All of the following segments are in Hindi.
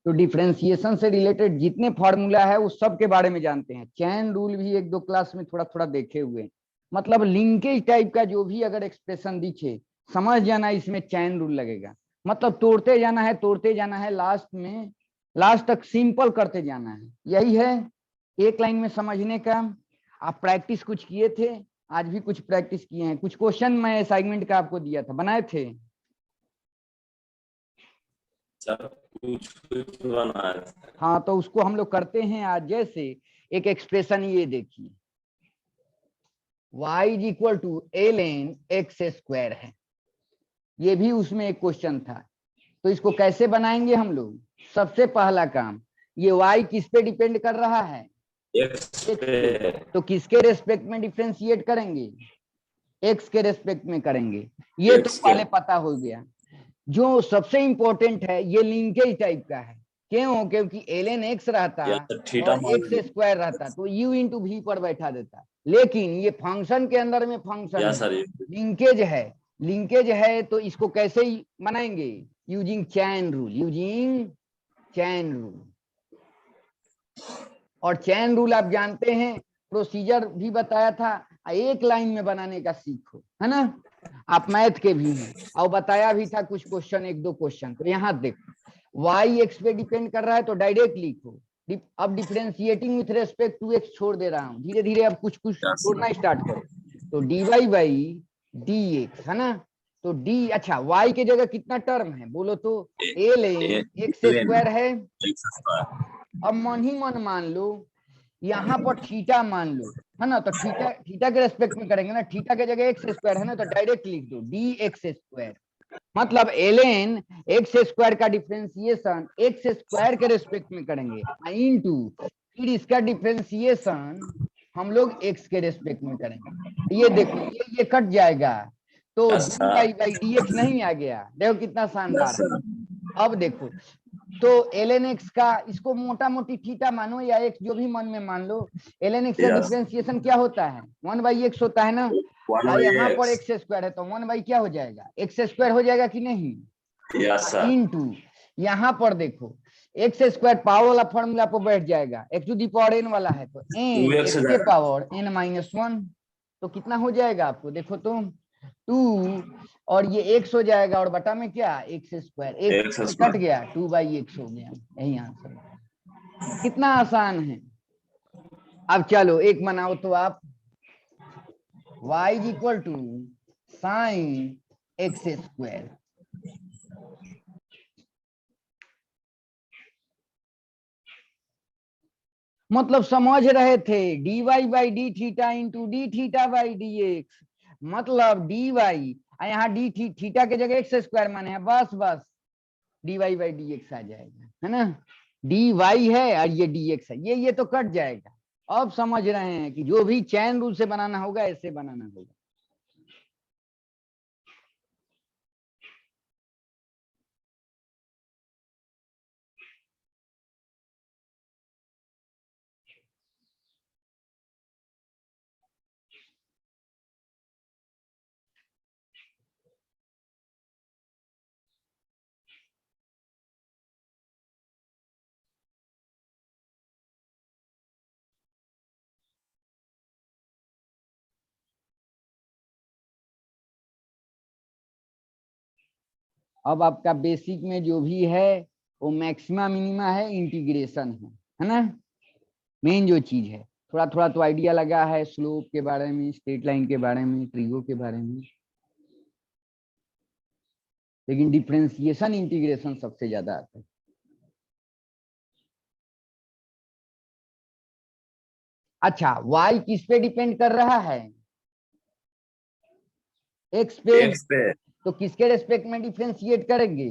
तो डिफरेंशिएशन से रिलेटेड जितने फॉर्मूला है उस सब के बारे में जानते हैं। चैन रूल भी एक दो क्लास में थोड़ा थोड़ा देखे हुए हैं। मतलब लिंकेज टाइप का जो भी अगर एक्सप्रेशन दिखे समझ जाना इसमें चैन रूल लगेगा। मतलब तोड़ते जाना है, लास्ट में लास्ट तक सिंपल करते जाना है। यही है एक लाइन में समझने का। आप प्रैक्टिस कुछ किए थे, आज भी कुछ प्रैक्टिस किए हैं। कुछ क्वेश्चन मैं असाइनमेंट का आपको दिया था, बनाए थे? कुछ बनाया था। हाँ, तो उसको हम लोग करते हैं आज। जैसे एक एक्सप्रेशन ये देखिए, y is equal to ln x square है। ये भी उसमें एक क्वेश्चन था। तो इसको कैसे बनाएंगे हम लोग? सबसे पहला काम, ये y किस पे डिपेंड कर रहा है? x x पे। पे। तो किसके रेस्पेक्ट में डिफरेंशिएट करेंगे? x के रेस्पेक्ट में करेंगे। ये तो x के। पहले पता हो गया। जो सबसे इंपॉर्टेंट है, ये लिंकेज टाइप का है। क्यों? क्योंकि ln x रहता या तो थीटा और मान x स्क्वायर रहता तो u इंटू v पर बैठा देता। लेकिन ये फंक्शन के अंदर में फंक्शन या है, सर लिंकेज है। लिंकेज है तो इसको कैसे ही बनाएंगे? Using chain rule, using chain rule. और चैन रूल आप जानते हैं, प्रोसीजर भी बताया था। एक लाइन में बनाने का सीखो, है ना? आप मैथ के भी हैं और बताया भी था कुछ क्वेश्चन, एक दो क्वेश्चन। तो यहाँ देखो, y x पे डिपेंड कर रहा है तो डायरेक्ट लिखो। अब differentiating with respect to x छोड़ दे रहा हूँ, धीरे धीरे अब कुछ कुछ छोड़ना स्टार्ट करो। तो dy बाई dx है ना। तो d, अच्छा y के जगह कितना टर्म है बोलो तो? ln x स्क्वायर है। x square. अब मन ही मन मान लो, यहाँ पर थीटा मान लो, है ना। तो थीटा थीटा के रेस्पेक्ट में करेंगे ना, थीटा के जगह एक्स स्क्वायर है ना, तो डायरेक्ट लिख दो डी एक्स स्क्वायर। मतलब ln एक्स स्क्वायर का डिफरेंशिएशन एक्स स्क्वायर के रेस्पेक्ट में करेंगे इनटू, फिर इसका डिफरेंशिएशन हम लोग एक्स के रेस्पेक्ट में करेंगे। ये देखो, ये कट जाएगा तो d y by d x नहीं आ गया। देखो कितना शानदार है। अब देखो, तो ln x का, इसको मोटा मोटी थीटा मानो या x जो भी मन में मान लो। ln x का डिफरेंशिएशन क्या होता है? 1/x होता है ना। और यहाँ पर एक्स स्क्वायर है तो 1 क्या हो जाएगा? एक्स स्क्वायर हो जाएगा कि नहीं? इनटू यहाँ पर देखो, एक्स स्क्वायर पावर वाला फॉर्मूला पर बैठ जाएगा, x to the power n वाला है तो n x के पावर n-1। तो कितना हो जाएगा आपको देखो तो 2, और ये x हो जाएगा और बटा में क्या? एक्स स्क्वायर, एक कट गया, 2/x हो गया। यही आंसर। कितना आसान है। अब चलो एक बनाओ तो आप, y is equal to sine x square. मतलब समझ रहे थे, dy by d theta into d theta by d x. मतलब dy, यहाँ डी थीटा के जगह एक्स स्क्वायर माने है, बस बस dy बाई डी एक्स आ जाएगा, है ना। dy है और ये dx है, ये तो कट जाएगा। अब समझ रहे हैं कि जो भी चैन रूल से बनाना होगा ऐसे बनाना होगा। अब आपका बेसिक में जो भी है वो मैक्सिमा मिनिमा है, इंटीग्रेशन है ना। मेन जो चीज है, थोड़ा थोड़ा तो आइडिया लगा है स्लोप के बारे में, स्ट्रेट लाइन के बारे में, ट्रिगो के बारे में, लेकिन डिफरेंशिएशन इंटीग्रेशन सबसे ज्यादा आता है। अच्छा, y किस पे डिपेंड कर रहा है? x पे। तो किसके रेस्पेक्ट में डिफरेंशिएट करेंगे?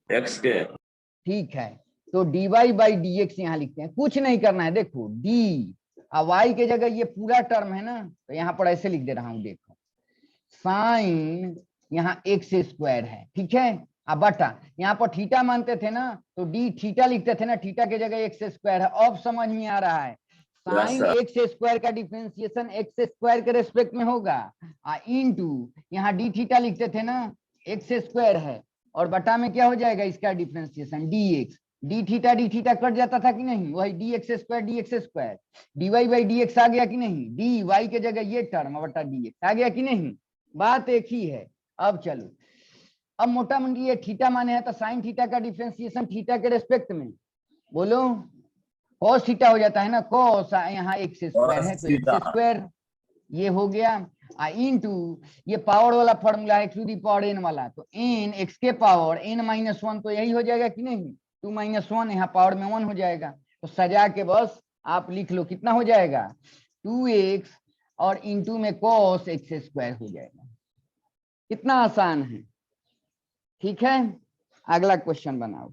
x के। ठीक है, तो dy बाई डी एक्स यहाँ लिखते हैं। कुछ नहीं करना है, देखो d और y के जगह ये पूरा टर्म है ना, तो यहाँ पर ऐसे लिख दे रहा हूं, देखो साइन यहाँ एक्स स्क्वायर है, ठीक है। अब बटा यहाँ पर थीटा मानते थे ना, तो डी थीटा लिखते थे ना, थीटा के जगह एक्स स्क्वायर है। अब समझ में आ रहा है, साइन एक्स स्क्वायर का डिफरेंशिएशन एक्स स्क्वायर के रेस्पेक्ट में होगा, इनटू यहाँ डी थीटा लिखते थे ना, एक्स स्क्वायर है और बटा में क्या हो जाएगा इसका differentiation d x. D theta cut जाता था कि नहीं, वही d x square d y by d x आ गया कि नहीं, डी वाई के जगह ये टर्म बटा डी एक्स आ गया कि नहीं, बात एक ही है। अब चलो, अब मोटा मंडी ये थीटा माने है तो साइन थीटा का डिफरेंशिएशन थीटा के रेस्पेक्ट में बोलो cos थीटा हो जाता है ना, cos यहाँ एक्स स्क्वायर है तो एक्स स्क्वायर ये हो गया, इनटू ये पावर वाला फॉर्मूला है टू दी पावर n वाला, तो n x के पावर n माइनस 1 तो यही हो जाएगा कि नहीं, 2 माइनस 1 यहाँ पावर में 1 हो जाएगा, तो सजा के बस आप लिख लो कितना हो जाएगा 2x और इनटू में cos x स्क्वायर हो जाएगा। कितना आसान है, ठीक है। अगला क्वेश्चन बनाओ।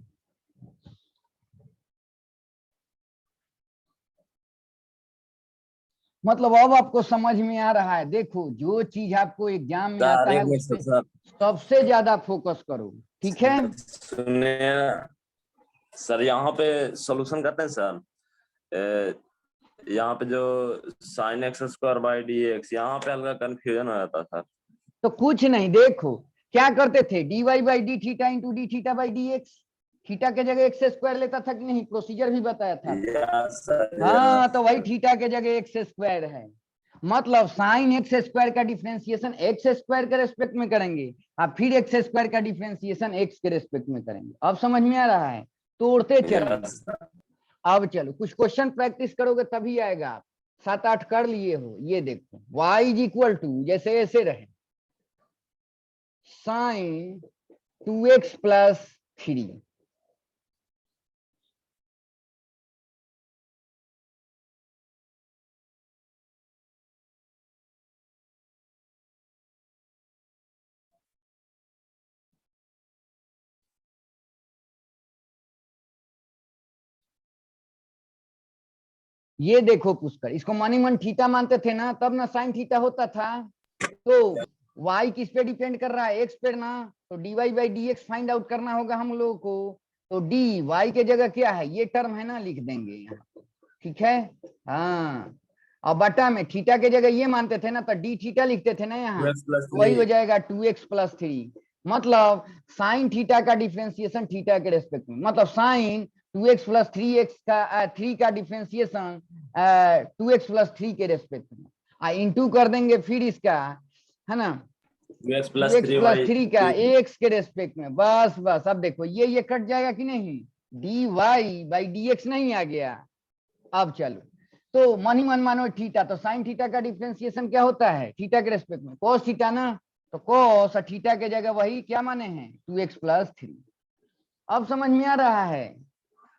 मतलब अब आपको समझ में आ रहा है, देखो जो चीज आपको एग्जाम में आता है उस पे सबसे ज्यादा फोकस करो, ठीक है। सुनिए सर, यहाँ पे सॉल्यूशन करते हैं सर, यहाँ पे जो sign x square by d x, यहाँ पे हल्का कंफ्यूजन हो जाता था। तो कुछ नहीं, देखो क्या करते थे, d y by d theta into d theta by d x, theta के जगह एक्स स्क्वायर लेता था कि नहीं, प्रोसीजर भी बताया था। हाँ तो वही थीटा के जगह एक्स स्क्वायर है, मतलब साइन एक्स स्क्वायर का डिफरेंशिएशन एक्स स्क्वायर के रेस्पेक्ट में करेंगे और फिर एक्स स्क्वायर का डिफरेंशिएशन एक्स के रेस्पेक्ट में करेंगे। अब समझ में आ रहा है, तोड़ते चलेंगे। अब चलो कुछ क्वेश्चन प्रैक्टिस करोगे तभी आएगा, 7-8 कर लिए हो। ये देखो y इज इक्वल टू जैसे ऐसे रहे साइन 2x प्लस 3, ये देखो पुष्कर, इसको मनी मन थीटा मानते थे ना, तब ना साइन थीटा होता था। तो y किस पे डिपेंड कर रहा है, x पे ना, तो dy by d x find out करना होगा हम लोगों को। तो dy के जगह क्या है, ये टर्म है ना, लिख देंगे यहाँ, ठीक है। हाँ और बटा में थीटा के जगह ये मानते थे ना, तो डी थीटा लिखते थे ना यहाँ, वही हो जाएगा 2x प्लस 3। मतलब साइन थीटा का डिफरेंशिएशन थीटा के रेस्पेक्ट में, मतलब साइन 2x प्लस 3x का 3 का डिफरेंशिएशन 2x प्लस 3 के रेस्पेक्ट में, इंटू कर देंगे फिर इसका, है ना, 2x प्लस 3 का x के रेस्पेक्ट में। बस बस अब देखो ये कट जाएगा कि नहीं, dy बाई dx नहीं आ गया। अब चलो, तो मन ही मन मानो थीटा, तो साइन थीटा का डिफरेंशिएशन क्या होता है थीटा के रेस्पेक्ट में, cos थीटा ना, तो cos और थीटा के जगह वही क्या माने हैं 2x प्लस 3। अब समझ में आ रहा है।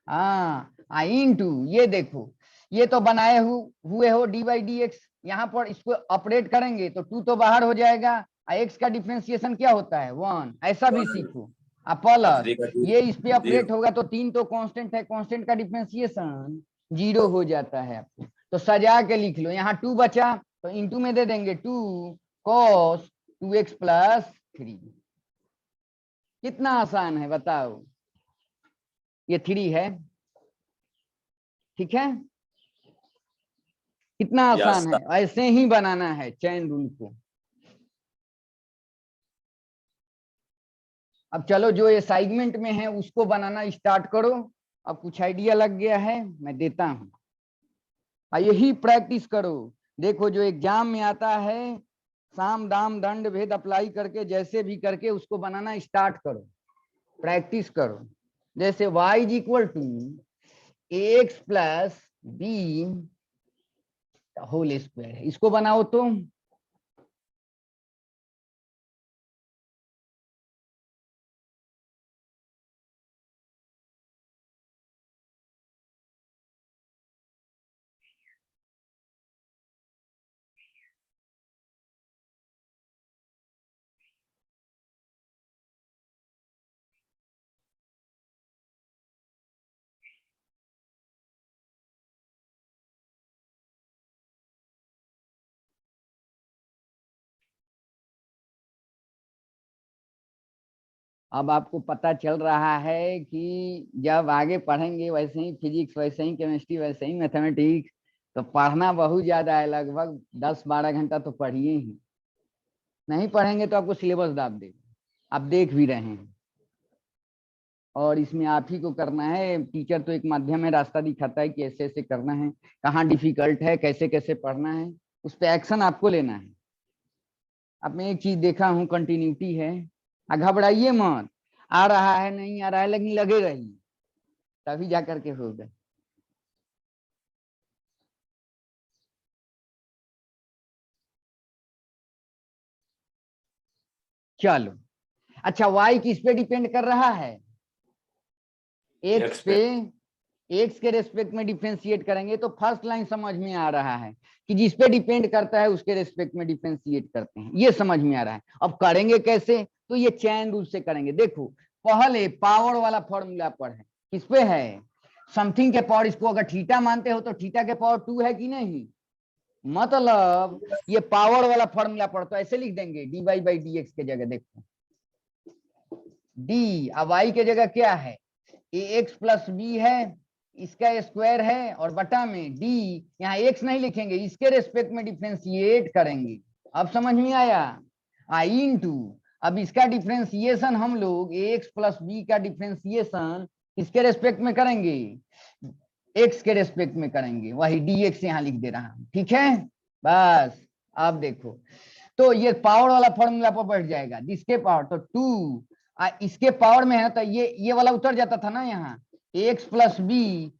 हाँ इनटू ये देखो, ये तो बनाए हुए हो डी बाई डी एक्स, यहाँ पर इसको ऑपरेट करेंगे तो 2 तो बाहर हो जाएगा, x का डिफरेंशिएशन क्या होता है 1, ऐसा भी सीखो। प्लस ये इस पे ऑपरेट होगा तो 3 तो कांस्टेंट है, कांस्टेंट का डिफरेंशिएशन 0 हो जाता है। तो सजा के लिख लो, यहाँ 2 बचा तो इंटू में दे देंगे 2 cos 2x प्लस 3। कितना आसान है बताओ, ये 3 है, ठीक है। कितना आसान है, ऐसे ही बनाना है चैन रूल को। अब चलो जो ये असाइनमेंट में है उसको बनाना स्टार्ट करो। अब कुछ आइडिया लग गया है, मैं देता हूं, यही प्रैक्टिस करो। देखो जो एग्जाम में आता है, साम दाम दंड भेद अप्लाई करके जैसे भी करके उसको बनाना स्टार्ट करो, प्रैक्टिस करो। जैसे y is equal to x plus b whole square, इसको बनाओ तो अब आपको पता चल रहा है कि जब आगे पढ़ेंगे वैसे ही फिजिक्स, वैसे ही केमिस्ट्री, वैसे ही मैथमेटिक्स, तो पढ़ना बहुत ज्यादा है, लगभग 10-12 घंटा तो पढ़िए ही। नहीं पढ़ेंगे तो आपको सिलेबस दाब देगा, आप देख भी रहे हैं। और इसमें आप ही को करना है। टीचर तो एक माध्यम है, रास्ता दिखाता है कि ऐसे ऐसे करना है, कहाँ डिफिकल्ट है, कैसे कैसे पढ़ना है, उस पर एक्शन आपको लेना है। अब मैं एक चीज देखा हूँ, कंटिन्यूटी है, घबराइए मत, आ रहा है नहीं आ रहा है लेकिन लगेगा ही, तभी जा करके होगा। चलो, अच्छा y किस पे डिपेंड कर रहा है? x पे। x के रेस्पेक्ट में डिफरेंशिएट करेंगे तो फर्स्ट लाइन समझ में आ रहा है कि जिस पे डिपेंड करता है उसके रेस्पेक्ट में डिफरेंशिएट करते हैं, ये समझ में आ रहा है। अब करेंगे कैसे? तो ये चैन रूल से करेंगे। देखो, पहले पावर वाला फॉर्मूला पर है, किस पे है? समथिंग के पावर, इसको अगर थीटा मानते हो तो थीटा के पावर 2 है कि नहीं, मतलब ये पावर वाला फॉर्मूला पर, तो ऐसे लिख देंगे dy बाई डी एक्स के जगह, देखो d, अब y के जगह क्या है, ax प्लस बी है, इसका स्क्वायर है, और बटा में d, यहाँ x नहीं लिखेंगे, इसके रेस्पेक्ट में डिफरेंशिएट करेंगे। अब समझ में आया? आई इंटू, अब इसका डिफरेंशिएशन हम लोग ax प्लस बी का डिफरेंशिएशन इसके रेस्पेक्ट में करेंगे, x के रेस्पेक्ट में करेंगे, वही dx यहाँ लिख दे रहा हूं, ठीक है। बस अब देखो, तो ये पावर वाला फॉर्मूला पर बैठ जाएगा, जिसके पावर तो 2, इसके पावर में है तो ये वाला उतर जाता था ना, यहाँ x प्लस बी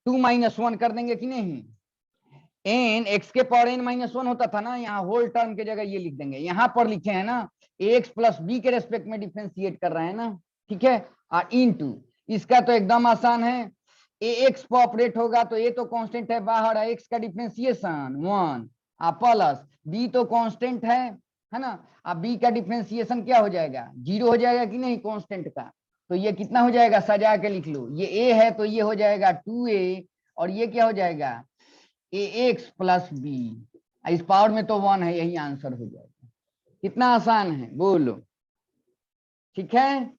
2 माइनस 1 कर देंगे कि नहीं, n x के पावर n माइनस 1 होता था ना, यहाँ होल टर्म के जगह ये लिख देंगे, यहाँ पर लिखे हैं ना x प्लस बी के रेस्पेक्ट में डिफरेंशिएट कर रहे हैं ना, ठीक है। इनटू, इसका तो एकदम आसान है, ax पर ऑपरेट होगा तो ये तो कांस्टेंट है बाहर, x का डिफरेंशिएशन 1, प्लस b तो कांस्टेंट है ना, अब b का डिफरेंशिएशन क्या हो जाएगा, 0 हो जाएगा कि नहीं कांस्टेंट का, तो ये कितना हो जाएगा, सजा के लिख लो, ये a है तो ये हो जाएगा 2a, और ये क्या हो जाएगा ax प्लस बी, इस पावर में तो 1 है, यही आंसर हो जाएगा। कितना आसान है बोलो, ठीक है।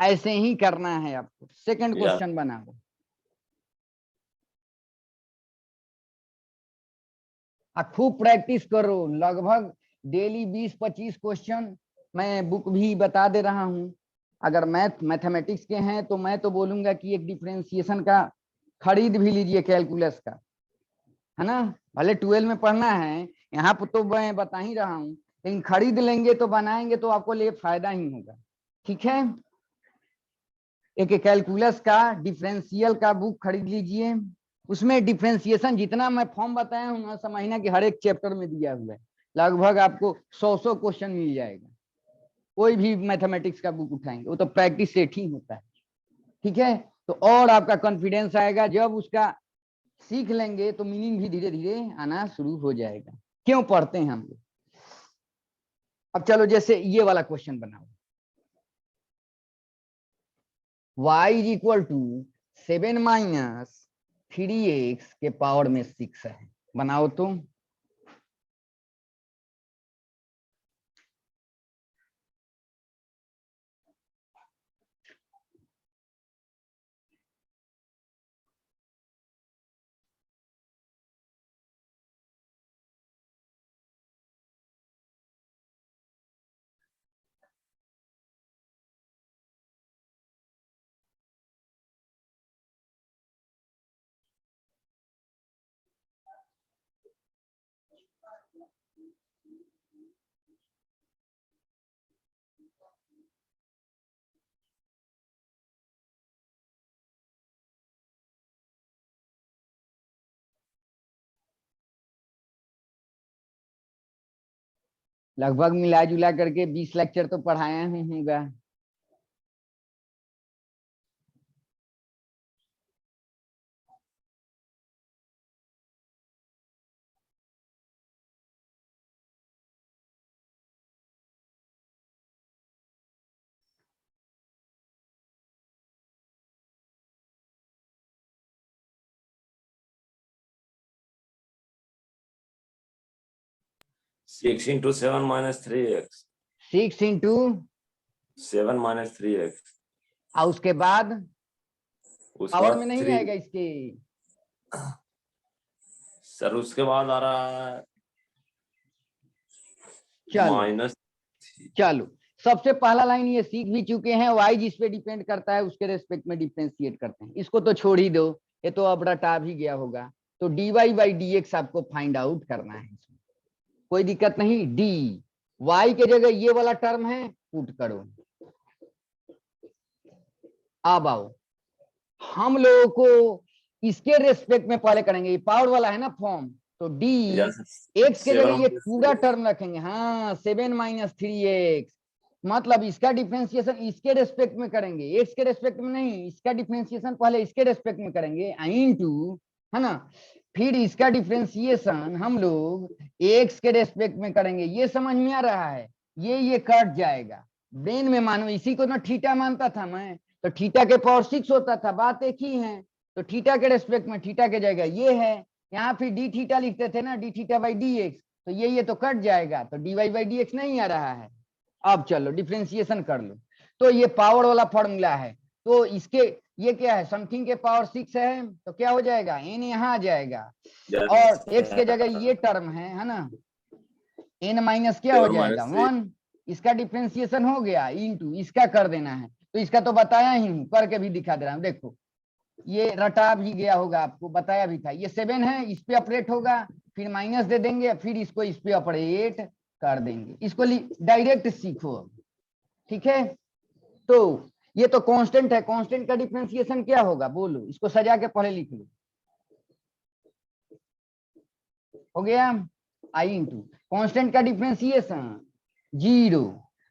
ऐसे ही करना है आपको। सेकंड क्वेश्चन बनाओ, खूब प्रैक्टिस करो, लगभग डेली 20-25 क्वेश्चन मैं बुक भी बता दे रहा हूं। अगर मैथमेटिक्स के हैं तो मैं तो बोलूंगा कि एक डिफरेंशिएशन का खरीद भी लीजिए, कैलकुलस का, है ना, भले 12 में पढ़ना है, यहाँ पर तो मैं बता ही रहा हूँ, लेकिन खरीद लेंगे तो बनाएंगे तो आपको लिए फायदा ही होगा, ठीक है। एक कैलकुलस का डिफरेंशियल का बुक खरीद लीजिए, उसमें डिफरेंशिएशन जितना मैं फॉर्म बताया हूँ ना, समझना कि हर एक चैप्टर में दिया हुआ है, लगभग आपको 100 क्वेश्चन मिल जाएगा। कोई भी मैथमेटिक्स का बुक उठाएंगे, वो तो प्रैक्टिस सेट ही होता है, ठीक है। तो और आपका कॉन्फिडेंस आएगा, जब उसका सीख लेंगे तो मीनिंग भी धीरे धीरे आना शुरू हो जाएगा, क्यों पढ़ते हैं हम लोग। अब चलो, जैसे ये वाला क्वेश्चन बनाओ, y is equal to 7 minus 3x के पावर में 6 है, बनाओ तो। लगभग मिला जुला करके 20 लेक्चर तो पढ़ाया ही होगा। Six into 7 minus 3x, 6 into 7 minus 3x, और उसके बाद उसके पावर में बाद नहीं 3, आएगा इसके, सर उसके बाद आ रहा है चलो माइनस, चलो सबसे पहला लाइन ये सीख भी चुके हैं, y जिस पे डिपेंड करता है उसके रेस्पेक्ट में डिफरेंशिएट करते हैं। इसको तो छोड़ ही दो, ये तो अब रटा भी गया होगा। तो dy बाई dx आपको फाइंड आउट करना है, इसमें कोई दिक्कत नहीं। डी y के जगह ये वाला टर्म है, पुट करो। अब आओ, हम लोगों को इसके रेस्पेक्ट में पहले करेंगे, ये पावर वाला है ना फॉर्म, तो डी एक्स के जगह ये पूरा टर्म रखेंगे। हाँ 7 माइनस 3x, मतलब इसका डिफरेंशिएशन इसके रेस्पेक्ट में करेंगे, एक्स के रेस्पेक्ट में नहीं, इसका डिफरेंशिएशन पहले इसके रेस्पेक्ट में करेंगे इनटू, है ना, फिर इसका डिफरेंशिएशन हम लोग एक्स के रेस्पेक्ट में करेंगे। ये समझ में आ रहा है? ये कट जाएगा ब्रेन में, मानो इसी को ना थीटा मानता था मैं, तो थीटा के पावर 6 होता था, बात एक ही है। तो थीटा के रेस्पेक्ट में थीटा के जाएगा ये है, यहाँ फिर डी थीटा लिखते थे ना, d theta by d x, तो ये तो कट जाएगा, तो d y by d x नहीं आ रहा है। अब चलो डिफरेंशिएशन कर लो, तो ये पावर वाला फॉर्मूला है, तो इसके ये क्या है, समथिंग के पावर 6 है, तो क्या हो जाएगा, एन यहाँ आ जाएगा, और एक्स के जगह ये टर्म है ना, एन माइनस क्या हो जाएगा 1, इसका डिफरेंशिएशन हो गया, इनटू इसका कर देना है। तो इसका तो बताया ही हूं, करके भी दिखा दे रहा हूं, देखो ये रटा भी गया होगा, आपको बताया भी था। ये 7 है, इस पे ऑपरेट होगा, फिर माइनस दे देंगे, फिर इसको इस पे ऑपरेट कर देंगे। इसको डायरेक्ट सीखो, ठीक है। तो ये तो कांस्टेंट है, कांस्टेंट का डिफरेंशिएशन क्या होगा बोलो, इसको सजा के पहले लिख लो। हो गया, आई इंटू कांस्टेंट का डिफरेंशिएशन 0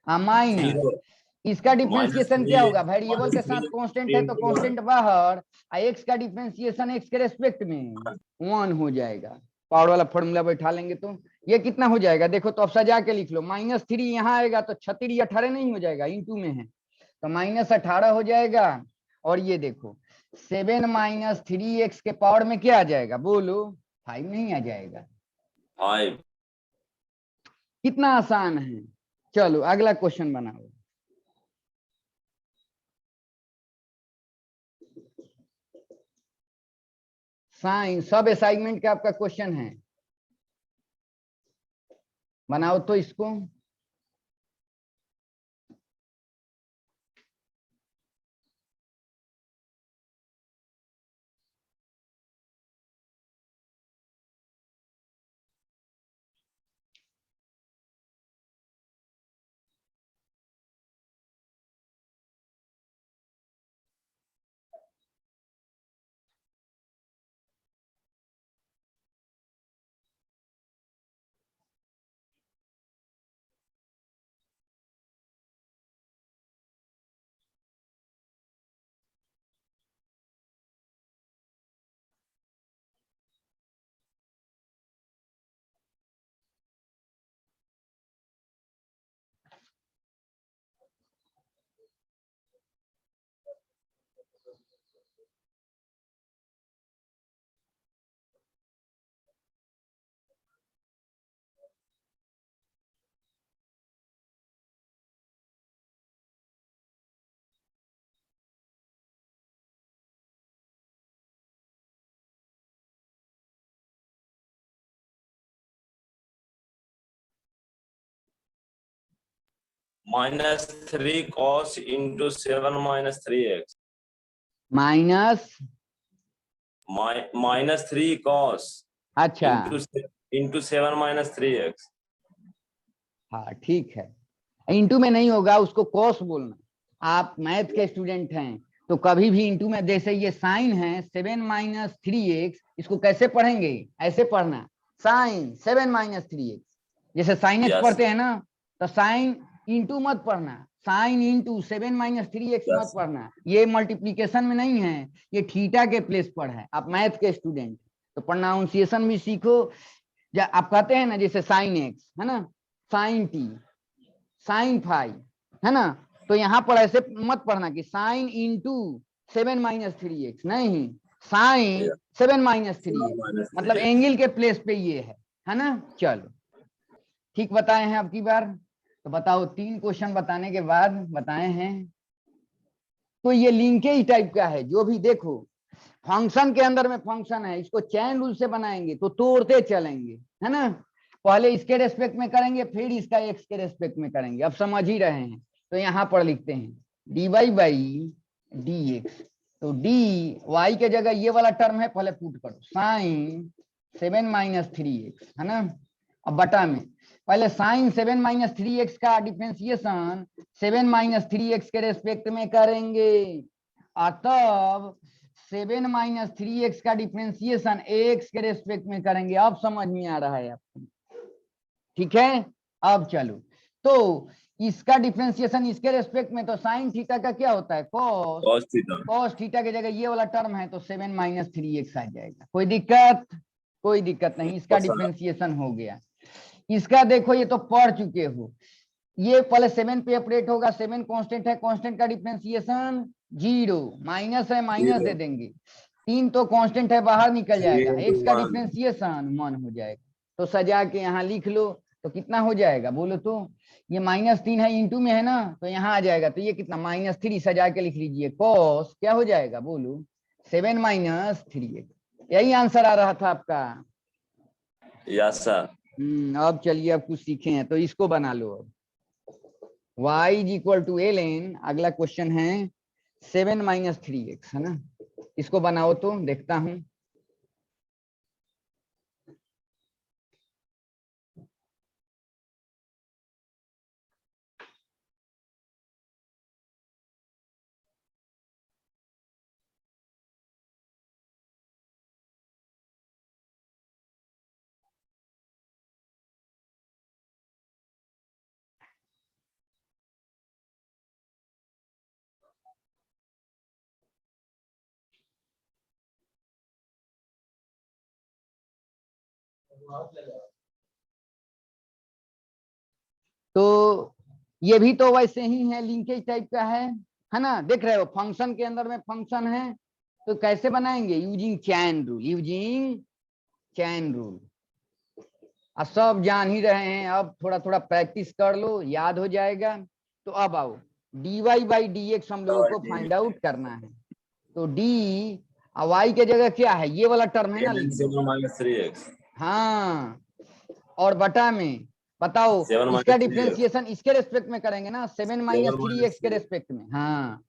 माइनस इसका डिफरेंशिएशन क्या होगा, वेरिएबल के साथ कांस्टेंट है तो कांस्टेंट बाहर, एक्स का डिफरेंशिएशन एक्स के रेस्पेक्ट में 1 हो जाएगा। पावर वाला फॉर्मूला बैठा लेंगे तो ये कितना हो जाएगा, देखो तो अब सजा के लिख लो, -3 यहाँ आएगा तो 36 18 नहीं हो जाएगा, इंटू में है तो -18 हो जाएगा। और ये देखो 7 माइनस 3x के पावर में क्या आ जाएगा बोलो, 5 नहीं आ जाएगा। 5। कितना आसान है। चलो अगला क्वेश्चन बनाओ। साइन सब असाइनमेंट का आपका क्वेश्चन है, बनाओ तो इसको। -3 cos into 7 minus 3x -3 cos अच्छा into 7 minus 3x। हाँ ठीक है, इंटू में नहीं होगा, उसको कॉस बोलना। आप मैथ के स्टूडेंट हैं तो कभी भी इंटू में, जैसे ये साइन है 7 माइनस 3x, इसको कैसे पढ़ेंगे, ऐसे पढ़ना, साइन 7 माइनस 3x, जैसे साइन एक्स पढ़ते हैं ना, तो साइन इंटू मत पढ़ना, साइन इंटू 7 माइनस 3x मत पढ़ना, ये मल्टीप्लीकेशन में नहीं है, ये थीटा के प्लेस पर है। आप मैथ के स्टूडेंट तो प्रोनाउंसिएशन भी सीखो। आप कहते हैं ना जैसे साइन एक्स है ना, साइन टी, साइन 5 है ना, तो यहाँ पर ऐसे मत पढ़ना कि साइन इंटू 7 माइनस 3x, नहीं, साइन 7 माइनस 3x, मतलब एंगल के प्लेस पे ये है ना। चलो ठीक बताए हैं अब की बार, तो बताओ 3 क्वेश्चन बताने के बाद बताए हैं, तो ये लिंकेज टाइप का है। जो भी देखो फंक्शन के अंदर में फंक्शन है, इसको चैन रूल से बनाएंगे तो तोड़ते चलेंगे, है ना। पहले इसके रेस्पेक्ट में करेंगे फिर इसका एक्स के रेस्पेक्ट में करेंगे, अब समझ ही रहे हैं। तो यहाँ पर लिखते हैं dy बाई डी एक्स। तो डी वाई के जगह ये वाला टर्म है, पहले पुट करो साइन 7 माइनस 3x है ना। अब बटा में पहले साइन 7 माइनस 3x का डिफरेंशिएशन 7 माइनस 3x के रेस्पेक्ट में करेंगे, और तब 7 माइनस 3x का डिफरेंशिएशन x के रेस्पेक्ट में करेंगे। अब समझ में आ रहा है आपको, ठीक है। अब चलो, तो इसका डिफरेंशिएशन इसके रेस्पेक्ट में, तो साइन थीटा का क्या होता है cos, cos theta. Cos theta की जगह ये वाला टर्म है तो 7 माइनस 3x आ जाएगा। कोई दिक्कत? कोई दिक्कत नहीं, इसका डिफरेंशिएशन हो गया। इसका देखो ये तो पढ़ चुके हो, ये पहले 7 पे ऑपरेट होगा, 7 कांस्टेंट है, कांस्टेंट का डिफरेंशिएशन 0, माइनस है माइनस दे देंगे, 3 तो कांस्टेंट है बाहर निकल जाएगा, x का डिफरेंशिएशन 1 हो जाएगा। तो सजा के यहाँ लिख लो, तो कितना हो जाएगा बोलो तो, ये -3 है इंटू में है ना, तो यहाँ आ जाएगा, तो ये कितना -3 सजा के लिख लीजिए, कॉस क्या हो जाएगा बोलो 7 माइनस 3x। यही आंसर आ रहा था आपका। Yes sir. अब चलिए अब कुछ सीखे हैं तो इसको बना लो। अब y is equal to ln, अगला क्वेश्चन है 7 माइनस 3x है ना, इसको बनाओ तो देखता हूं। तो ये भी तो वैसे ही है, लिंकेज टाइप का है ना। देख रहे हो फंक्शन के अंदर में फंक्शन है, तो कैसे बनाएंगे, using chain rule, using chain rule. अब सब जान ही रहे हैं, अब थोड़ा थोड़ा प्रैक्टिस कर लो, याद हो जाएगा। तो अब आओ dy बाई डी एक्स हम लोगों को फाइंड आउट करना है। तो d y के जगह क्या है, ये वाला टर्म है ना, लिख दो। 7 माइनस 3x। हाँ, और बटा में बताओ 7 इसका माइनस 3x। डिफरेंशिएशन इसके रेस्पेक्ट में करेंगे ना, 7 माइनस 3x के रेस्पेक्ट में। हाँ,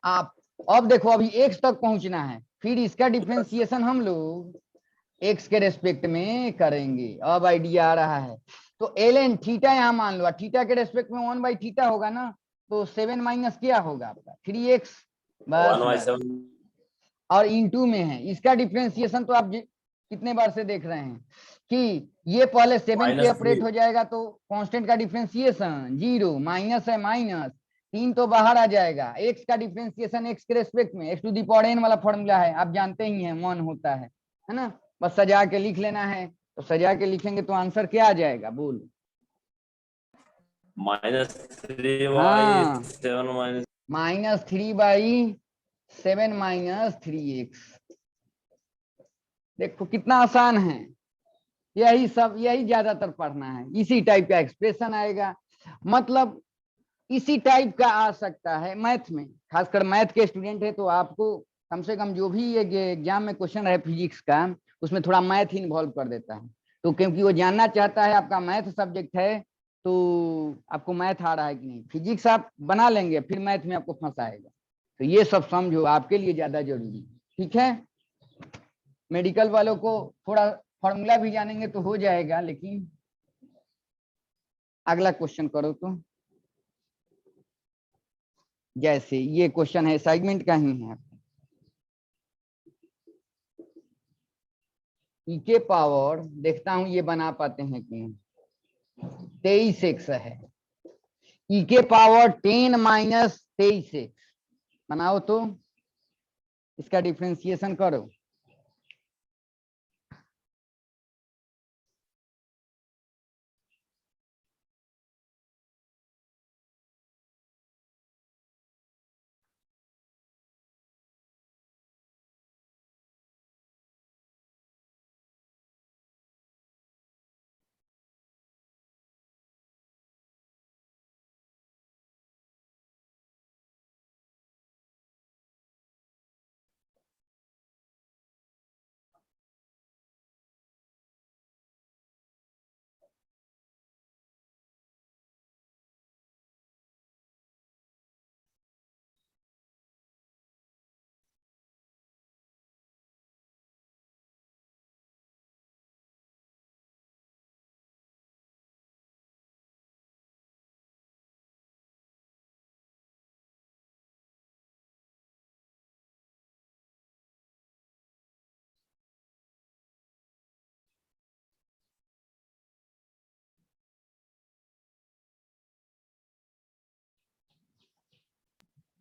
आप अब देखो अभी x तक पहुंचना है, फिर इसका डिफरेंशिएशन हम लोग x के रेस्पेक्ट में करेंगे। अब आइडिया आ रहा है। तो ln थीटा यहाँ मान लो, थीटा के रेस्पेक्ट में 1 बाई थीटा होगा ना, तो 7 माइनस क्या होगा आपका 3x, बस 1/7। और इंटू में है इसका डिफरेंशिएशन। तो आप कितने बार से देख रहे हैं कि ये पहले 7 पे ऑपरेट हो जाएगा, तो कांस्टेंट का डिफरेंशिएशन 0, माइनस है माइनस, 3 तो बाहर आ जाएगा, x का डिफरेंशिएशन x के रेस्पेक्ट में x to the power n वाला फॉर्मूला है, आप जानते ही हैं 1 होता है ना। बस सजा के लिख लेना है, तो सजा के लिखेंगे तो आंसर क्या आ जाएगा बोलो। -3 बाई हाँ, 7 माइनस। -3/7 minus 3x। देखो कितना आसान है, यही सब, यही ज्यादातर पढ़ना है, इसी टाइप का एक्सप्रेशन आएगा। मतलब इसी टाइप का आ सकता है मैथ में, खासकर मैथ के स्टूडेंट है तो आपको कम से कम जो भी ये एग्जाम में क्वेश्चन है फिजिक्स का, उसमें थोड़ा मैथ इन्वॉल्व कर देता है। तो क्योंकि वो जानना चाहता है आपका मैथ सब्जेक्ट है, तो आपको मैथ आ रहा है कि नहीं, फिजिक्स आप बना लेंगे फिर मैथ में आपको फंसाएगा। तो ये सब समझो, आपके लिए ज्यादा जरूरी, ठीक है। मेडिकल वालों को थोड़ा फॉर्मूला भी जानेंगे तो हो जाएगा, लेकिन अगला क्वेश्चन करो तो। जैसे ये क्वेश्चन है असाइनमेंट का ही है, ई के पावर देखता हूं ये बना पाते हैं कि नहीं। 23x है, ई के पावर 10 माइनस 23x बनाओ तो, इसका डिफरेंशिएशन करो।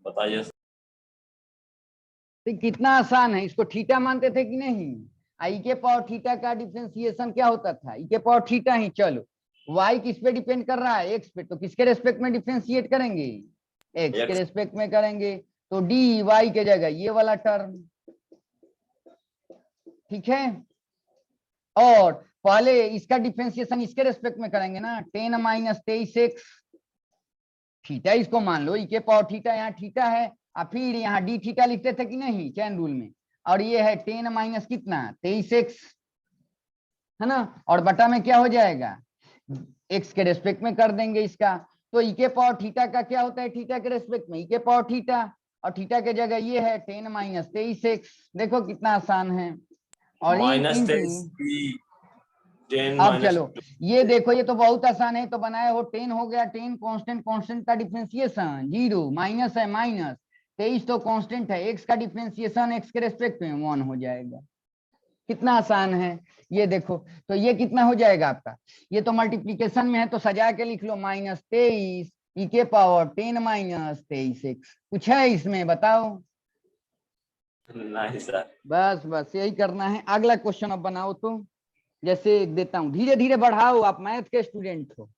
बताइए। तो कितना आसान है, इसको थीटा मानते थे कि नहीं। आई के पावर थीटा का डिफरेंशिएशन क्या होता था, ई के पावर थीटा ही। चलो वाई किस पे डिपेंड कर रहा है, एक्स पे, तो किसके रेस्पेक्ट में डिफरेंशिएट करेंगे, एक्स के X रेस्पेक्ट में करेंगे। तो डी वाई के जगह ये वाला टर्म, ठीक है। और पहले इसका डिफरेंशिएशन इसके रेस्पेक्ट में करेंगे ना, 10 माइनस 23x थीटा, इसको मान लो ई के पावर थीटा, यहाँ थीटा है, और फिर यहाँ डी थीटा लिखते थे कि नहीं चैन रूल में, और ये है 10 माइनस कितना 23x, है ना, और बटा में क्या हो जाएगा, एक्स के रेस्पेक्ट में कर देंगे इसका। तो ई के पावर थीटा का क्या होता है, थीटा के रेस्पेक्ट में ई के पावर थीटा, और थीटा के जगह ये है 10 माइनस 23x। देखो कितना आसान है। और माइनस इंटू, 10 अब माइनस चलो ये देखो, ये तो बहुत आसान है, तो बनाए हो 10 हो गया, 10 कांस्टेंट, कांस्टेंट का डिफरेंशिएशन 0, माइनस है माइनस, 23 तो कांस्टेंट है, एक्स का डिफरेंशिएशन एक्स के रेस्पेक्ट में 1 हो जाएगा। कितना आसान है ये देखो। तो ये कितना हो जाएगा आपका, ये तो मल्टीप्लीकेशन में है तो सजा के लिख लो, माइनस 23 ई के पावर 10 माइनस 23x। कुछ है इसमें बताओ। नहीं सर। बस बस यही करना है। अगला क्वेश्चन अब बनाओ, तो जैसे देता हूं, धीरे धीरे बढ़ाओ, आप मैथ के स्टूडेंट हो।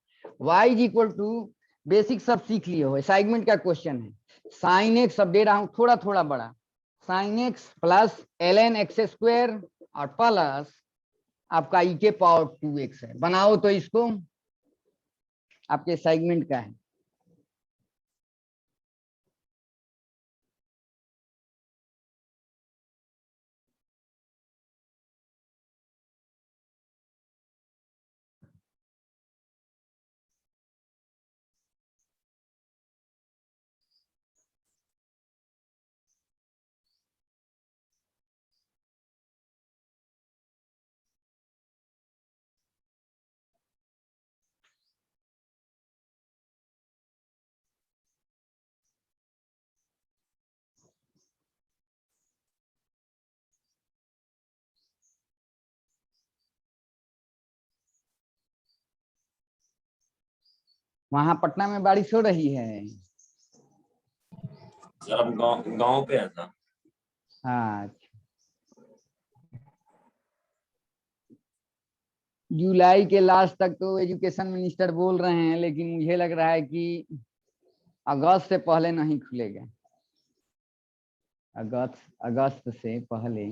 y is equal to, basic सब सीख लिए हो, असाइनमेंट का क्वेश्चन है, साइन एक्स, अब दे रहा हूं थोड़ा थोड़ा बड़ा, sign x plus ln x square और प्लस आपका ई के पावर 2x है। बनाओ तो इसको, आपके असाइनमेंट का है। वहां पटना में बारिश हो रही है। सर अब गांव गांव पे है सर। हाँ, जुलाई के लास्ट तक तो एजुकेशन मिनिस्टर बोल रहे हैं, लेकिन मुझे लग रहा है कि अगस्त से पहले नहीं खुलेगा। अगस्त से पहले,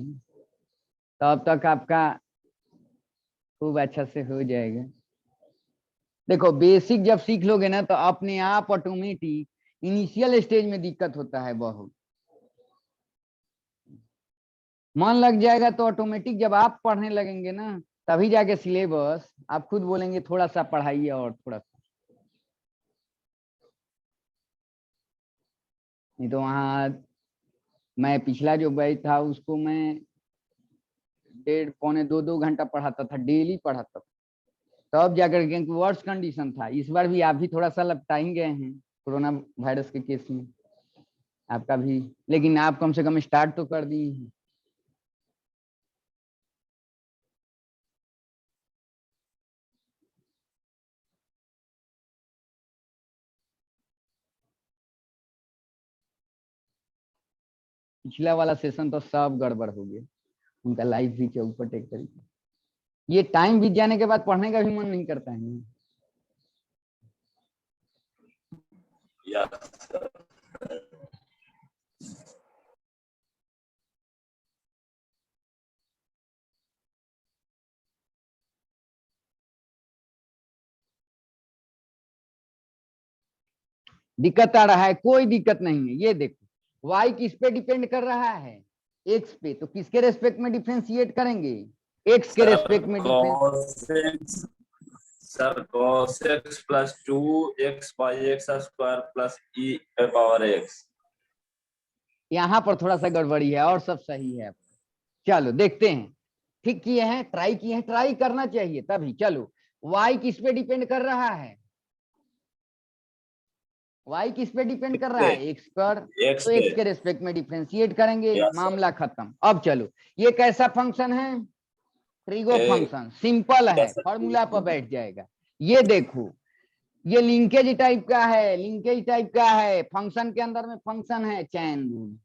तब तक आपका खूब अच्छा से हो जाएगा। देखो बेसिक जब सीख लोगे ना, तो अपने आप ऑटोमेटिक, इनिशियल स्टेज में दिक्कत होता है बहुत, मन लग जाएगा तो ऑटोमेटिक जब आप पढ़ने लगेंगे ना, तभी जाके सिलेबस आप खुद बोलेंगे थोड़ा सा पढ़ाइए और थोड़ा सा। नहीं तो वहाँ मैं पिछला जो बैच था उसको मैं 1.5 पौने 2 घंटा पढ़ाता था, डेली पढ़ाता था, तब जाकर के वर्ष कंडीशन था। इस बार भी आप भी थोड़ा सा लपटा ही गए हैं कोरोना वायरस के केस में, आपका भी, लेकिन आप कम से कम स्टार्ट तो कर दिए हैं। पिछला वाला सेशन तो सब गड़बड़ हो गया, उनका लाइफ भी चौपट एक तरीके। ये टाइम बीत जाने के बाद पढ़ने का भी मन नहीं करता है। Yes sir. दिक्कत आ रहा है, कोई दिक्कत नहीं है। ये देखो y किस पे डिपेंड कर रहा है, x पे, तो किसके रेस्पेक्ट में डिफरेंशिएट करेंगे, x के रेस्पेक्ट में difference. Sir cos x plus 2x by x square plus e पे पावर x। यहाँ पर थोड़ा सा गड़बड़ी है, और सब सही है। चलो देखते हैं, ठीक किए हैं, ट्राई किए हैं, ट्राई करना चाहिए तभी। चलो y किस पे डिपेंड कर रहा है, y किस पे डिपेंड कर रहा है, x पर, तो x के रेस्पेक्ट में डिफरेंशिएट करेंगे, मामला खत्म। अब चलो ये कैसा फंक्शन है, ट्रिगो फंक्शन, सिंपल है, फॉर्मूला पर बैठ जाएगा। ये देखो ये लिंकेज टाइप का है, लिंकेज टाइप का है, फंक्शन के अंदर में फंक्शन है, चैन रूल।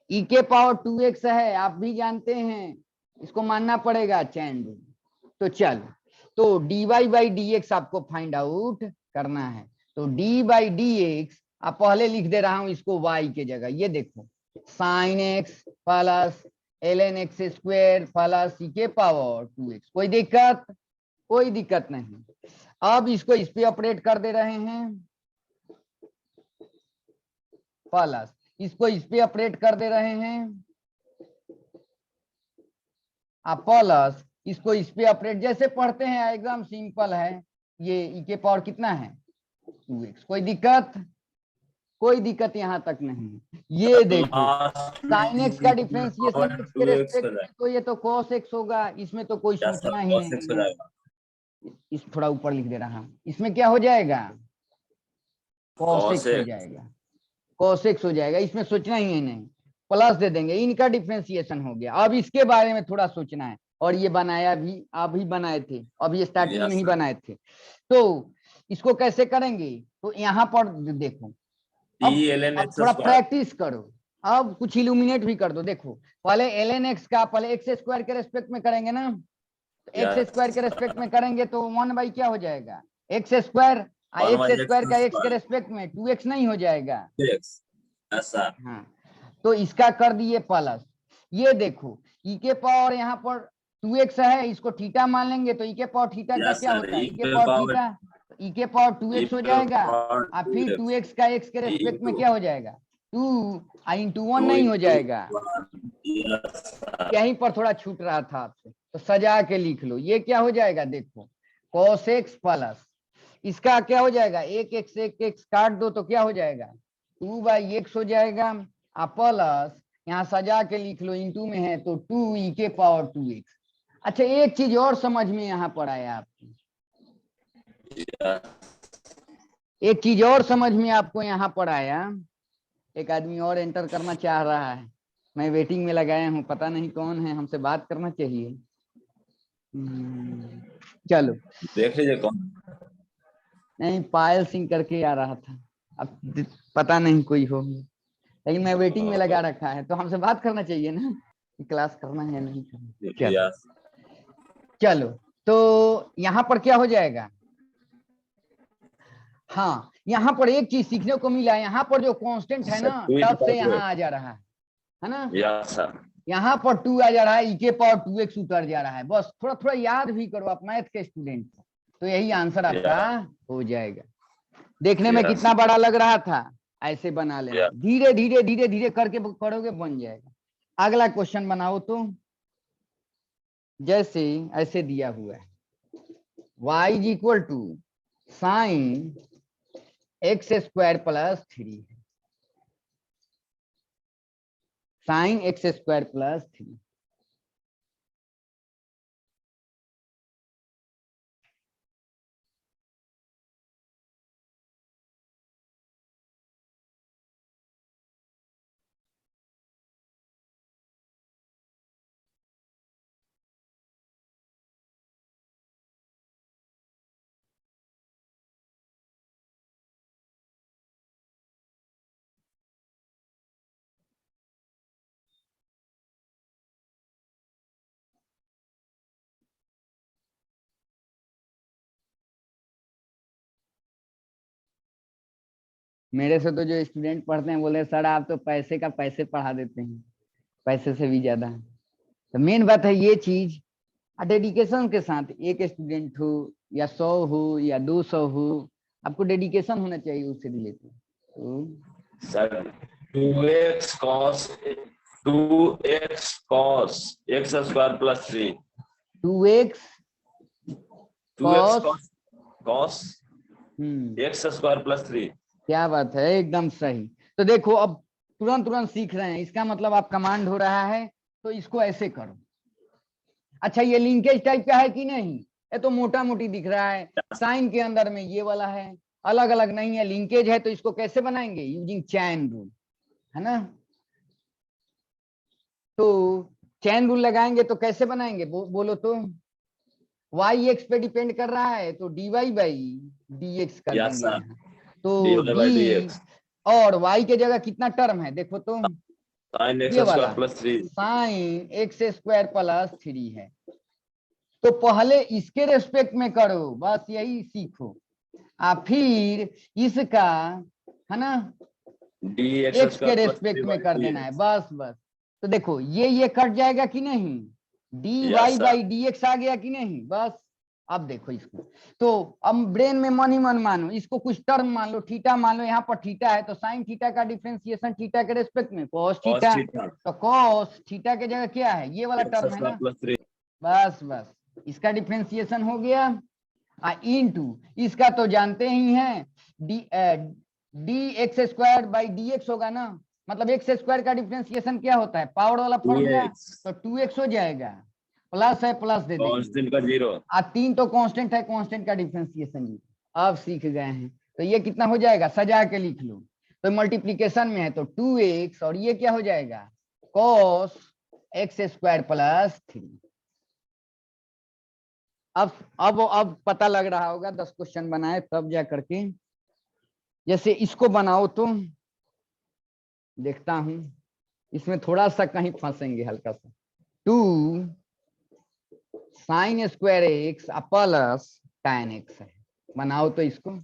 ई के पावर 2x है, आप भी जानते हैं, इसको मानना पड़ेगा चैन रूल। तो चल, तो dy बाई dx आपको फाइंड आउट करना है। तो डी बाई डी एक्स, आप पहले लिख दे रहा हूं इसको y के जगह, ये देखो sine x plus ln x square plus e के पावर 2x। कोई दिक्कत? कोई दिक्कत नहीं। अब इसको इस पे ऑपरेट कर दे रहे हैं, प्लस इसको इस पे ऑपरेट कर दे रहे हैं, आप प्लस इसको इस पे ऑपरेट जैसे पढ़ते हैं, एकदम सिंपल है। ये ई के पावर कितना है 2x। कोई दिक्कत? कोई दिक्कत यहां तक नहीं। ये देखो साइन एक्स का डिफरेंशिएशन एक्स के 2x हो रेस्पेक्ट में, तो ये तो cos x होगा, इसमें तो कोई या सोचना सर ही cos x नहीं हो है। जाएगा। इस थोड़ा ऊपर लिख दे रहा हूं, इसमें क्या हो जाएगा cos cos x हो x जाएगा, cos x हो जाएगा, इसमें सोचना ही है नहीं। प्लस दे देंगे, इनका डिफरेंशिएशन हो गया। अब इसके बारे में थोड़ा सोचना है, और ये बनाया भी आप ही बनाए थे, अब ये स्टार्टिंग में यस ही सर बनाए थे। तो इसको कैसे करेंगे? तो यहाँ पर देखो, t ln अब x थोड़ा स्क्वायर प्रैक्टिस करो, अब कुछ इल्यूमिनेट भी कर दो। देखो पहले ln x का पहले एक्स स्क्वायर के रेस्पेक्ट में करेंगे ना, एक्स यस स्क्वायर के रेस्पेक्ट में करेंगे तो 1 बाई क्या हो जाएगा x square, 1 x by x square का एक्स के स्क्वायर रेस्पेक्ट में 2x नहीं हो जाएगा। 2x। यस सर हाँ, तो इसका कर दिए प्लस। ये देखो ई के पावर यहाँ पर 2x है, इसको थीटा मान लेंगे, तो ई के पावर थीटा का यस क्या सर होता है e ई के पे पावर पावर थीटा, ई के पावर e 2x हो पे जाएगा, पावर और फिर 2x 2x का x के रेस्पेक्ट में into क्या हो जाएगा 2 इंटू 1 2 नहीं हो into जाएगा। 1। यस सर यहीं पर थोड़ा छूट रहा था आपसे, तो सजा के लिख लो। ये क्या हो जाएगा देखो cos x प्लस इसका क्या हो जाएगा एक एक्स काट दो तो क्या हो जाएगा 2 बाई एक्स हो जाएगा, और प्लस यहाँ सजा के लिख लो, इंटू में है तो 2 ई के पावर 2x। अच्छा एक चीज और समझ में यहाँ पर आया आपको, एक चीज और समझ में आपको यहाँ पर आया, एक आदमी और एंटर करना चाह रहा है, मैं वेटिंग में लगाया हूँ, पता नहीं कौन है, हमसे बात करना चाहिए। चलो, देख लीजिए कौन। नहीं पायल सिंह करके आ रहा था, अब पता नहीं कोई हो, लेकिन मैं वेटिंग में लगा रखा है, तो हमसे बात करना चाहिए ना कि क्लास करना है नहीं करना। चलो यस चलो, तो यहाँ पर क्या हो जाएगा, हाँ यहाँ पर एक चीज सीखने को मिला, यहाँ पर जो कांस्टेंट है ना 2 तब into से यहाँ 2x। आ जा रहा है ना, यस सर यहाँ पर 2 आ जा रहा है, ई के पावर 2x उतर जा रहा है। बस थोड़ा थोड़ा याद भी करो, आप मैथ के स्टूडेंट, तो यही आंसर आपका हो जाएगा। देखने में यस कितना बड़ा लग रहा था, ऐसे बना लेना, यस धीरे धीरे धीरे धीरे करके करोगे बन जाएगा। अगला क्वेश्चन बनाओ, तो जैसे ऐसे दिया हुआ है y is equal to sine x square plus 3, sine x square plus 3। मेरे से तो जो स्टूडेंट पढ़ते हैं बोले सर आप तो पैसे का पैसे पढ़ा देते हैं, पैसे से भी ज्यादा। तो मेन बात है ये चीज, डेडिकेशन के साथ, एक स्टूडेंट हो या 100 हो या 200 हो, आपको डेडिकेशन होना चाहिए उससे रिलेटेड। तो sir 2x cos 2x cos x square plus 3 2x 2x cos, cos cos x square plus 3। क्या बात है, एकदम सही। तो देखो अब तुरंत तुरंत सीख रहे हैं, इसका मतलब आप कमांड हो रहा है, तो इसको ऐसे करो। अच्छा ये लिंकेज टाइप का है कि नहीं, ये तो मोटा मोटी दिख रहा है, साइन के अंदर में ये वाला है, अलग अलग नहीं है, लिंकेज है, तो इसको कैसे बनाएंगे यूजिंग चैन रूल, है ना। तो चैन रूल लगाएंगे तो कैसे बनाएंगे बोलो तो, वाई एक्स पे डिपेंड कर रहा है तो dy बाई dx कर Yes, देंगे sir. यहाँ। तो dy by d dx. और y के जगह कितना टर्म है देखो तो Sin x ये वाला square plus 3. Sine x square plus 3 है। तो पहले इसके रेस्पेक्ट में करो, बस यही सीखो। फिर इसका है ना dx एक्स के square plus 3 रेस्पेक्ट by में कर देना है, 3x. बस बस। तो देखो ये कट जाएगा कि नहीं, dy Yes, sir. By dx आ गया कि नहीं, बस। अब देखो इसको, तो अब ब्रेन में मन ही मन मानो, इसको कुछ टर्म मान लो, थीटा मान लो, यहाँ पर थीटा है तो साइन थीटा का डिफरेंशिएशन थीटा के रेस्पेक्ट में cos Cos थीटा, theta. तो cos थीटा के जगह क्या है, ये वाला x टर्म है square ना, plus 3. बस बस इसका डिफरेंशिएशन हो गया। इनटू इसका तो जानते ही हैं D x square by d x होगा ना, मतलब एक्स स्क्वायर का डिफरेंशिएशन क्या होता है, पावर वाला फॉर्मूला, 2x. तो 2x हो जाएगा, प्लस है प्लस दे देंगे, Constant का 0. 3 तो कांस्टेंट है, कांस्टेंट का डिफरेंशिएशन जी अब सीख गए हैं। तो ये कितना हो जाएगा, सजा के लिख लो, तो मल्टीप्लीकेशन में है तो 2x और ये क्या हो जाएगा cos एक्स स्क्वायर प्लस 3। अब पता लग रहा होगा 10 क्वेश्चन बनाए तब जा करके, जैसे इसको बनाओ तो देखता हूं इसमें थोड़ा सा कहीं फंसेंगे हल्का सा। 2 sine square x plus tan x है, बनाओ तो इसको।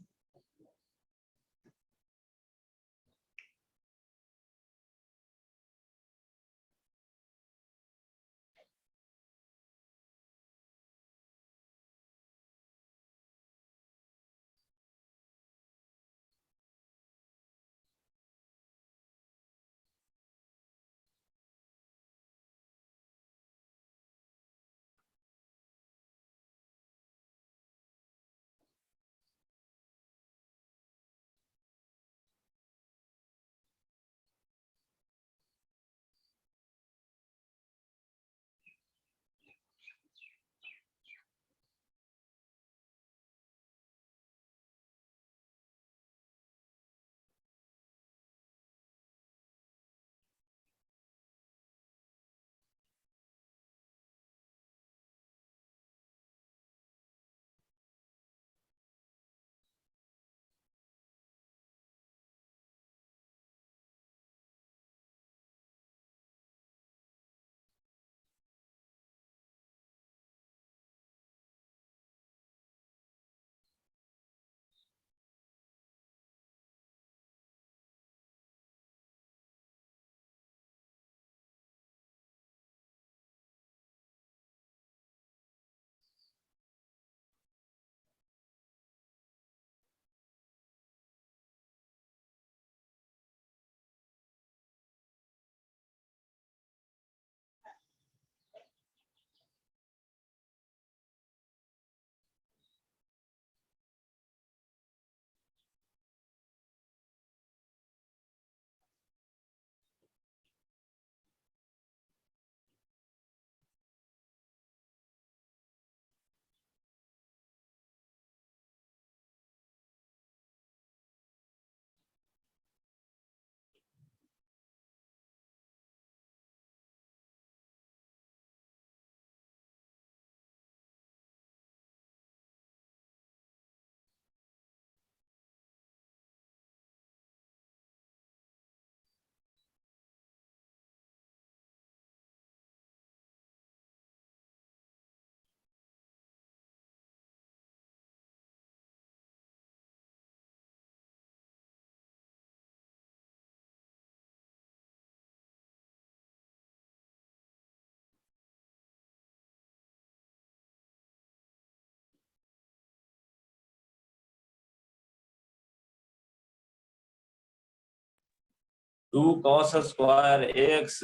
Two cos square x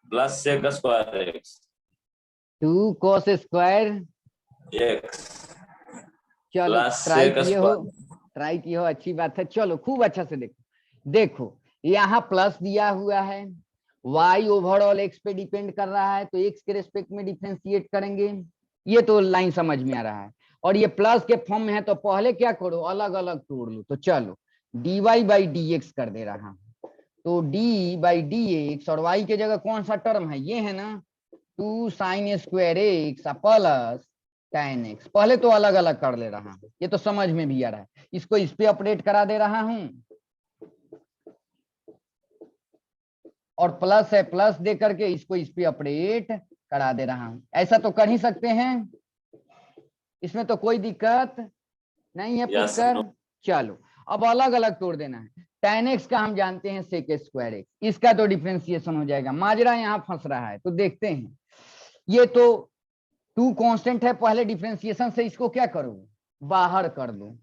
plus sec square x. 2 cos square x चलो plus ट्राई sec किए हो, square. ट्राई किए हो, अच्छी बात है। चलो खूब अच्छा से देखो, देखो यहाँ प्लस दिया हुआ है, y ओवरऑल x पे डिपेंड कर रहा है तो x के रेस्पेक्ट में डिफरेंशिएट करेंगे, ये तो लाइन समझ में आ रहा है। और ये प्लस के फॉर्म में है तो पहले क्या करो, अलग अलग तोड़ लो। तो चलो dy बाई dx कर दे रहा हूं, तो d बाई dx और y के जगह कौन सा टर्म है, ये है ना 2 sine square x plus tan x। पहले तो अलग अलग कर ले रहा हूं, ये तो समझ में भी आ रहा है। इसको इस पे अपडेट करा दे रहा हूं और प्लस है, प्लस दे करके इसको इस पे अपडेट करा दे रहा हूं। ऐसा तो कर ही सकते हैं, इसमें तो कोई दिक्कत नहीं है Yes, पुष्कर। no. चलो अब अलग अलग तोड़ देना है। tan x का हम जानते हैं sec स्क्वायर x, इसका तो डिफरेंशिएशन हो जाएगा। माजरा यहाँ फंस रहा है, तो देखते हैं। ये तो 2 कांस्टेंट है, पहले डिफरेंशिएशन से इसको क्या करो, बाहर कर दो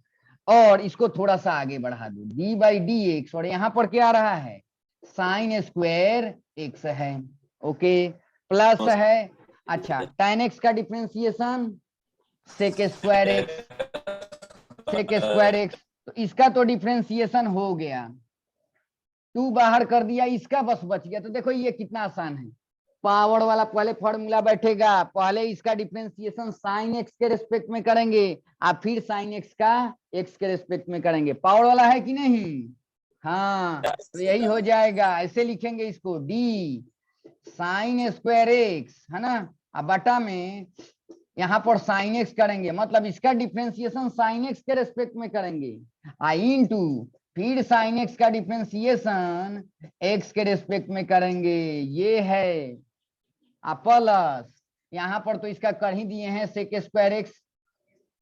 और इसको थोड़ा सा आगे बढ़ा दो, d/dx। और यहाँ पर क्या आ रहा है, साइन स्क्वायर x है, ओके, प्लस है। अच्छा, tan x का differentiation sec square x, sec square x, तो इसका तो डिफरेंशिएशन हो गया, 2 बाहर कर दिया, इसका बस बच गया। तो देखो ये कितना आसान है। पावर वाला पहले फॉर्मूला बैठेगा, पहले इसका डिफरेंशिएशन साइन एक्स के रेस्पेक्ट में करेंगे, आप फिर साइन एक्स का एक्स के रेस्पेक्ट में करेंगे। पावर वाला है कि नहीं, हाँ, तो यही हो जाएगा। ऐसे लिखेंगे इसको, डी साइन स्क्वायर एक्स, है ना, अब बटा में यहाँ पर साइन एक्स करेंगे, मतलब इसका डिफरेंशिएशन साइन एक्स के रेस्पेक्ट में करेंगे, आई इंटू फिर साइन एक्स का डिफरेंशिएशन एक्स के रेस्पेक्ट में करेंगे, ये है। प्लस यहाँ पर तो इसका कर ही दिए हैं सेक स्क्वायर एक्स,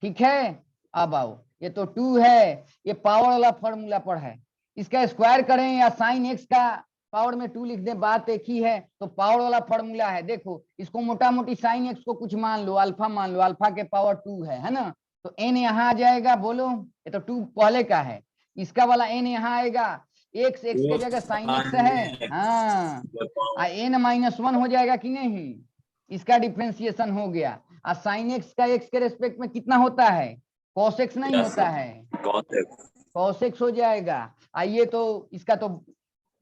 ठीक है। अब आओ, ये तो 2 है, ये पावर वाला फॉर्मूला पर है, इसका स्क्वायर करें या साइन एक्स का पावर में 2 लिख दें, बात एक ही है। तो पावर वाला फॉर्मूला है, देखो इसको मोटा मोटी साइन एक्स को कुछ मान लो, अल्फा मान लो, अल्फा के पावर 2 है ना, तो n यहाँ आ जाएगा, बोलो, ये तो 2 पहले का है, इसका वाला n यहाँ आएगा, एक्स एक्स के जगह साइन एक्स है, हाँ, n-1 हो जाएगा कि नहीं, इसका डिफरेंशिएशन हो गया। और साइन एक्स का एक्स के रेस्पेक्ट में कितना होता है, cos x नहीं Yes, होता है, cos x हो जाएगा। आइए तो इसका तो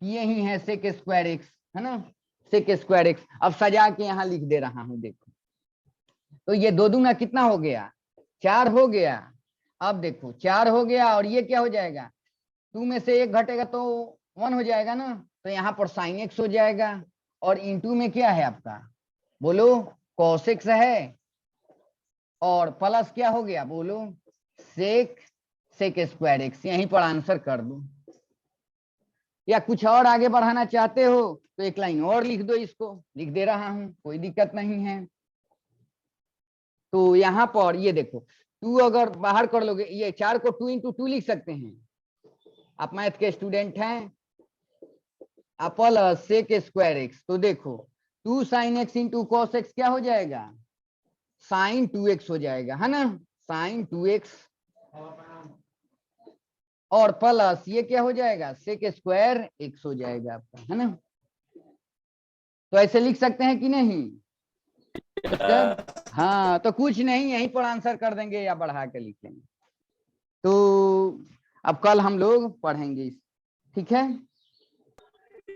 ये ही है सेक स्क्वायर एक्स, है ना, सेक स्क्वायर एक्स। अब सजा के यहाँ लिख दे रहा हूं, देखो तो ये 2 दूना कितना हो गया, 4 हो गया। अब देखो 4 हो गया और ये क्या हो जाएगा, 2 में से 1 घटेगा तो 1 हो जाएगा ना, तो यहाँ पर साइन एक्स हो जाएगा। और इनटू में क्या है आपका, बोलो, cos x है, और प्लस क्या हो गया, बोलो, सेक स्क्वायर एक्स। यहीं पर आंसर कर दो, या कुछ और आगे बढ़ाना चाहते हो तो एक लाइन और लिख दो, इसको लिख दे रहा हूं, कोई दिक्कत नहीं है। तो यहाँ पर ये देखो, 2 अगर बाहर कर लोगे, ये 4 को 2 × 2 लिख सकते हैं, आप मैथ के स्टूडेंट हैं। प्लस सेक स्क्वायर एक्स, तो देखो 2 sine x into cos x क्या हो जाएगा, साइन 2x हो जाएगा, है ना, साइन 2x, और प्लस ये क्या हो जाएगा, सेक स्क्वायर एक्स हो जाएगा आपका, है ना। तो ऐसे लिख सकते हैं कि नहीं सर, हाँ, तो कुछ नहीं, यहीं पर आंसर कर देंगे या बढ़ा के लिखेंगे। तो अब कल हम लोग पढ़ेंगे, ठीक है।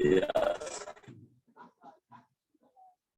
yes.